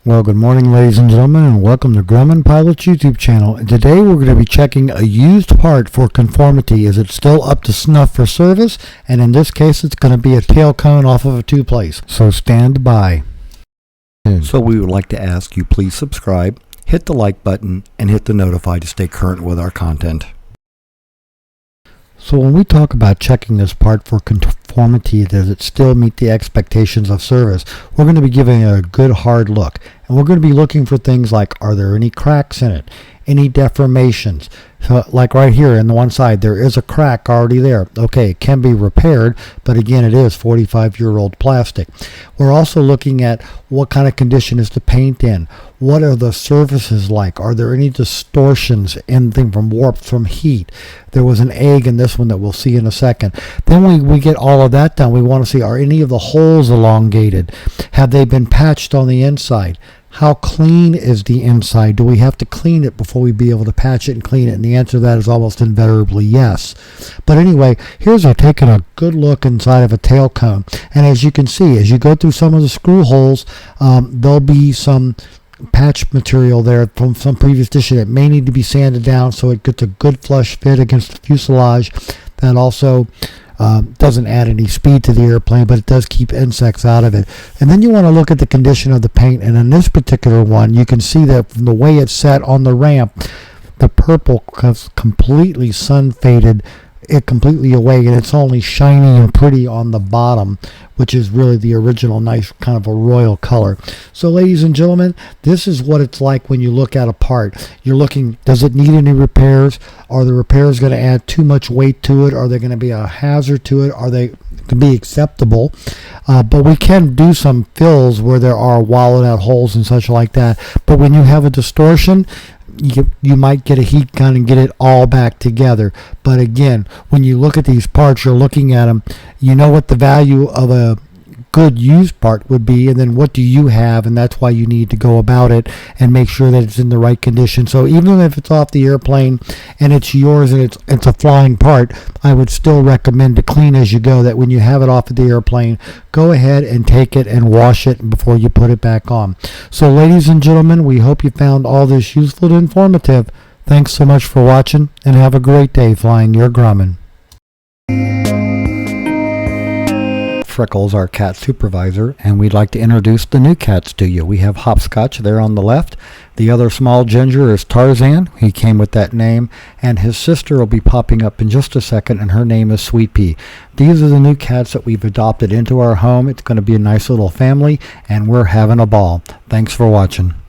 Well, good morning, ladies and gentlemen, and welcome to Grumman Pilot's YouTube channel. And today we're going to be checking a used part for conformity. Is it still up to snuff for service? And in this case, it's going to be a tail cone off of a two-place. So stand by. So we would like to ask you please subscribe, hit the like button, and hit the notify to stay current with our content. So when we talk about checking this part for conformity, does it still meet the expectations of service? We're going to be giving it a good hard look. And we're going to be looking for things like, are there any cracks in it? Any deformations? So like right here in the one side, there is a crack already there. Okay, it can be repaired, but again, it is 45-year-old plastic. We're also looking at what kind of condition is the paint in? What are the surfaces like? Are there any distortions, anything from warp, from heat? There was an egg in this one that we'll see in a second. Then we get all of that done. We want to see, are any of the holes elongated? Have they been patched on the inside? How clean is the inside? Do we have to clean it before we be able to patch it and clean it? And the answer to that is almost invariably yes. But anyway, here's our taking a good look inside of a tail cone. And as you can see, as you go through some of the screw holes, there'll be some patch material there from some previous edition that may need to be sanded down so it gets a good flush fit against the fuselage. That also doesn't add any speed to the airplane, but it does keep insects out of it. And then you want to look at the condition of the paint, and in this particular one you can see that from the way it's set on the ramp, the purple has completely sun faded it completely away, and it's only shiny and pretty on the bottom, which is really the original nice kind of a royal color. So ladies and gentlemen, this is what it's like when you look at a part. You're looking, does it need any repairs? Are the repairs going to add too much weight to it? Are they going to be a hazard to it? Are they to be acceptable? But we can do some fills where there are wallowed out holes and such like that. But when you have a distortion, you might get a heat gun and get it all back together. But again, when you look at these parts, you're looking at them, you know what the value of a good used part would be, and then what do you have, and that's why you need to go about it and make sure that it's in the right condition. So even if it's off the airplane and it's yours and it's a flying part, I would still recommend to clean as you go, that when you have it off of the airplane, go ahead and take it and wash it before you put it back on. So ladies and gentlemen, we hope you found all this useful and informative. Thanks so much for watching, and have a great day flying your Grumman. Freckles, our cat supervisor, and we'd like to introduce the new cats to you. We have Hopscotch there on the left. The other small ginger is Tarzan. He came with that name, and his sister will be popping up in just a second, and her name is Sweet Pea. These are the new cats that we've adopted into our home. It's going to be a nice little family, and we're having a ball. Thanks for watching.